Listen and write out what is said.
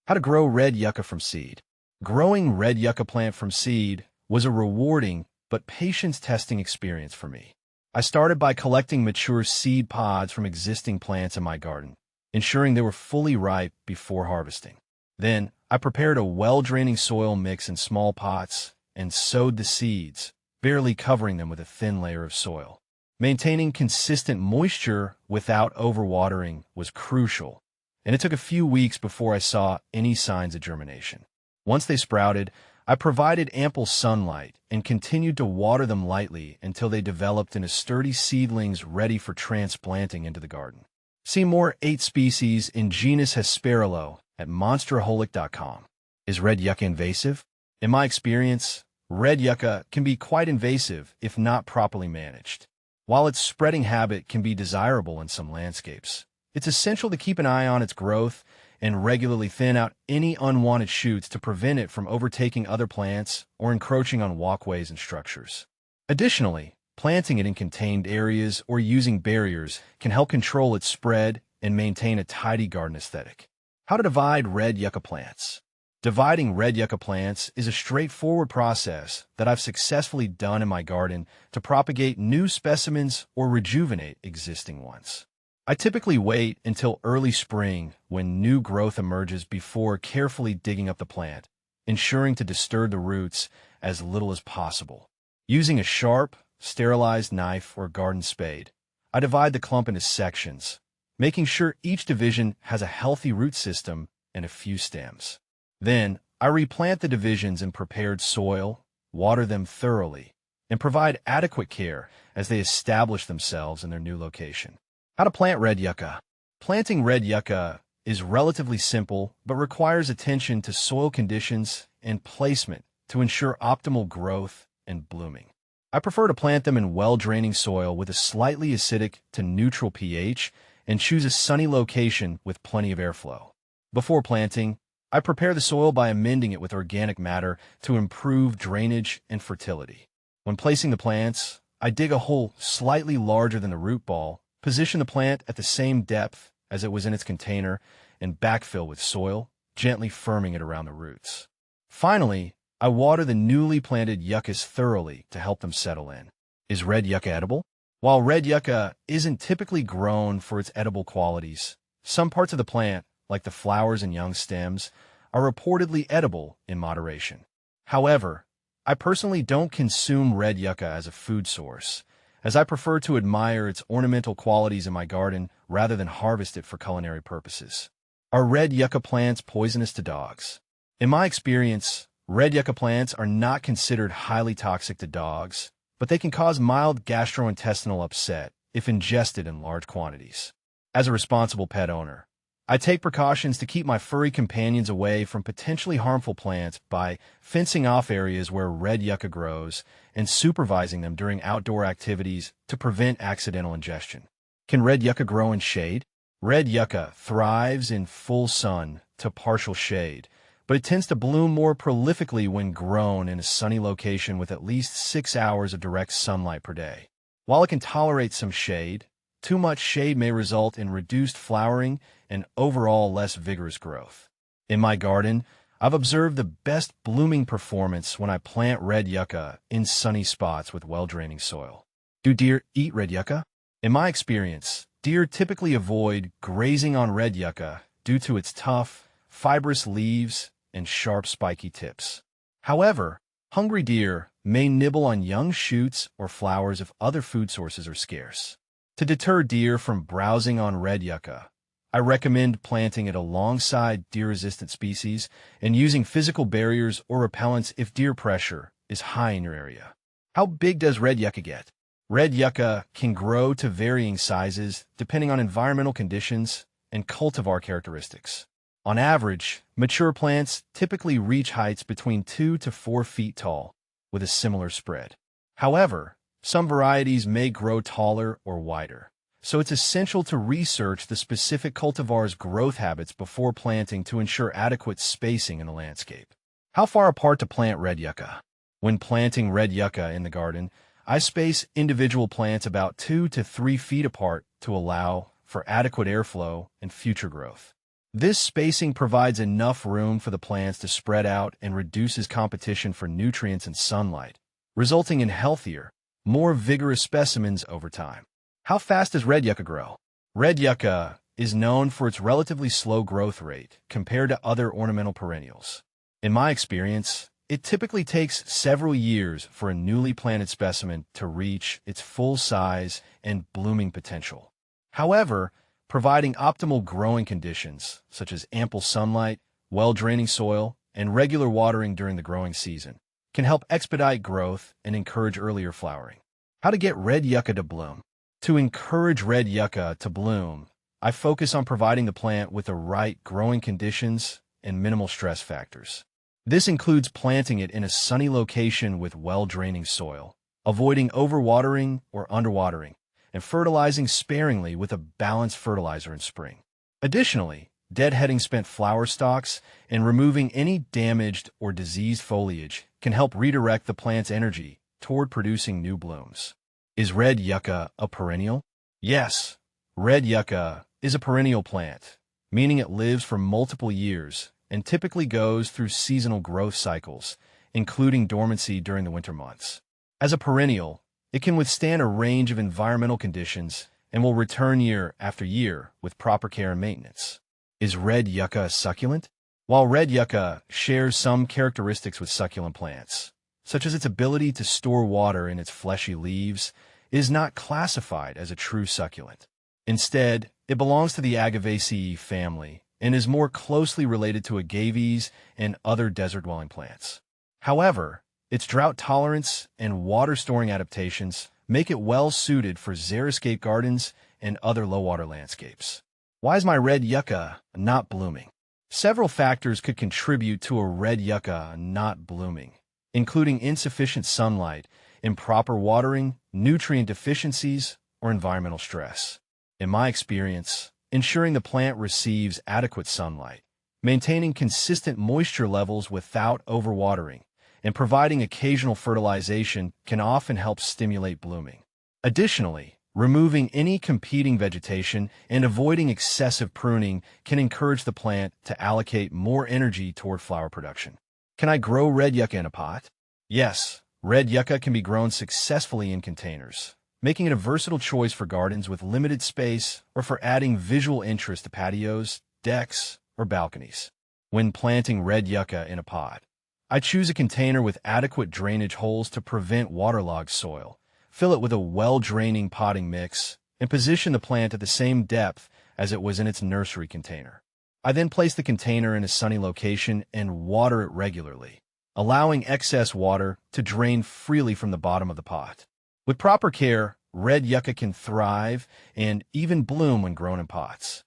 How to grow red yucca from seed. Growing red yucca plant from seed was a rewarding but patience-testing experience for me. I started by collecting mature seed pods from existing plants in my garden, ensuring they were fully ripe before harvesting. Then, I prepared a well-draining soil mix in small pots and sowed the seeds, barely covering them with a thin layer of soil. Maintaining consistent moisture without overwatering was crucial, and it took a few weeks before I saw any signs of germination. Once they sprouted, I provided ample sunlight and continued to water them lightly until they developed into sturdy seedlings ready for transplanting into the garden. See more 8 species in genus Hesperaloe at monsteraholic.com. Is red yucca invasive? In my experience, red yucca can be quite invasive if not properly managed. While its spreading habit can be desirable in some landscapes, it's essential to keep an eye on its growth and regularly thin out any unwanted shoots to prevent it from overtaking other plants or encroaching on walkways and structures. Additionally, planting it in contained areas or using barriers can help control its spread and maintain a tidy garden aesthetic. How to divide red yucca plants. Dividing red yucca plants is a straightforward process that I've successfully done in my garden to propagate new specimens or rejuvenate existing ones. I typically wait until early spring when new growth emerges before carefully digging up the plant, ensuring to disturb the roots as little as possible. Using a sharp, sterilized knife or garden spade, I divide the clump into sections, making sure each division has a healthy root system and a few stems. Then, I replant the divisions in prepared soil, water them thoroughly, and provide adequate care as they establish themselves in their new location. How to plant red yucca. Planting red yucca is relatively simple but requires attention to soil conditions and placement to ensure optimal growth and blooming. I prefer to plant them in well-draining soil with a slightly acidic to neutral pH and choose a sunny location with plenty of airflow. Before planting, I prepare the soil by amending it with organic matter to improve drainage and fertility. When placing the plants, I dig a hole slightly larger than the root ball, position the plant at the same depth as it was in its container, and backfill with soil, gently firming it around the roots. Finally, I water the newly planted yuccas thoroughly to help them settle in. Is red yucca edible? While red yucca isn't typically grown for its edible qualities, some parts of the plant, like the flowers and young stems, are reportedly edible in moderation. However, I personally don't consume red yucca as a food source, as I prefer to admire its ornamental qualities in my garden rather than harvest it for culinary purposes. Are red yucca plants poisonous to dogs? In my experience, red yucca plants are not considered highly toxic to dogs, but they can cause mild gastrointestinal upset if ingested in large quantities. As a responsible pet owner, I take precautions to keep my furry companions away from potentially harmful plants by fencing off areas where red yucca grows and supervising them during outdoor activities to prevent accidental ingestion. Can red yucca grow in shade? Red yucca thrives in full sun to partial shade, but it tends to bloom more prolifically when grown in a sunny location with at least 6 hours of direct sunlight per day. While it can tolerate some shade, too much shade may result in reduced flowering and overall less vigorous growth. In my garden, I've observed the best blooming performance when I plant red yucca in sunny spots with well-draining soil. Do deer eat red yucca? In my experience, deer typically avoid grazing on red yucca due to its tough, fibrous leaves and sharp, spiky tips. However, hungry deer may nibble on young shoots or flowers if other food sources are scarce. To deter deer from browsing on red yucca, I recommend planting it alongside deer-resistant species and using physical barriers or repellents if deer pressure is high in your area. How big does red yucca get? Red yucca can grow to varying sizes depending on environmental conditions and cultivar characteristics. On average, mature plants typically reach heights between 2 to 4 feet tall, with a similar spread. However, some varieties may grow taller or wider, so it's essential to research the specific cultivar's growth habits before planting to ensure adequate spacing in the landscape. How far apart to plant red yucca? When planting red yucca in the garden, I space individual plants about 2 to 3 feet apart to allow for adequate airflow and future growth. This spacing provides enough room for the plants to spread out and reduces competition for nutrients and sunlight, resulting in healthier, more vigorous specimens over time. How fast does red yucca grow? Red yucca is known for its relatively slow growth rate compared to other ornamental perennials. In my experience, it typically takes several years for a newly planted specimen to reach its full size and blooming potential. However, providing optimal growing conditions, such as ample sunlight, well-draining soil, and regular watering during the growing season, can help expedite growth and encourage earlier flowering. How to get red yucca to bloom? To encourage red yucca to bloom, I focus on providing the plant with the right growing conditions and minimal stress factors. This includes planting it in a sunny location with well-draining soil, avoiding overwatering or underwatering, and fertilizing sparingly with a balanced fertilizer in spring. Additionally, deadheading spent flower stalks and removing any damaged or diseased foliage can help redirect the plant's energy toward producing new blooms. Is red yucca a perennial? Yes, red yucca is a perennial plant, meaning it lives for multiple years and typically goes through seasonal growth cycles, including dormancy during the winter months. As a perennial, it can withstand a range of environmental conditions and will return year after year with proper care and maintenance. Is red yucca a succulent? While red yucca shares some characteristics with succulent plants, such as its ability to store water in its fleshy leaves, it is not classified as a true succulent. Instead, it belongs to the Agaveaceae family and is more closely related to agaves and other desert-dwelling plants. However, its drought tolerance and water-storing adaptations make it well-suited for xeriscape gardens and other low-water landscapes. Why is my red yucca not blooming? Several factors could contribute to a red yucca not blooming, including insufficient sunlight, improper watering, nutrient deficiencies, or environmental stress. In my experience, ensuring the plant receives adequate sunlight, maintaining consistent moisture levels without overwatering, and providing occasional fertilization can often help stimulate blooming. Additionally, removing any competing vegetation and avoiding excessive pruning can encourage the plant to allocate more energy toward flower production. Can I grow red yucca in a pot? Yes, red yucca can be grown successfully in containers, making it a versatile choice for gardens with limited space or for adding visual interest to patios, decks, or balconies. When planting red yucca in a pot, I choose a container with adequate drainage holes to prevent waterlogged soil, fill it with a well-draining potting mix, and position the plant at the same depth as it was in its nursery container. I then place the container in a sunny location and water it regularly, allowing excess water to drain freely from the bottom of the pot. With proper care, red yucca can thrive and even bloom when grown in pots.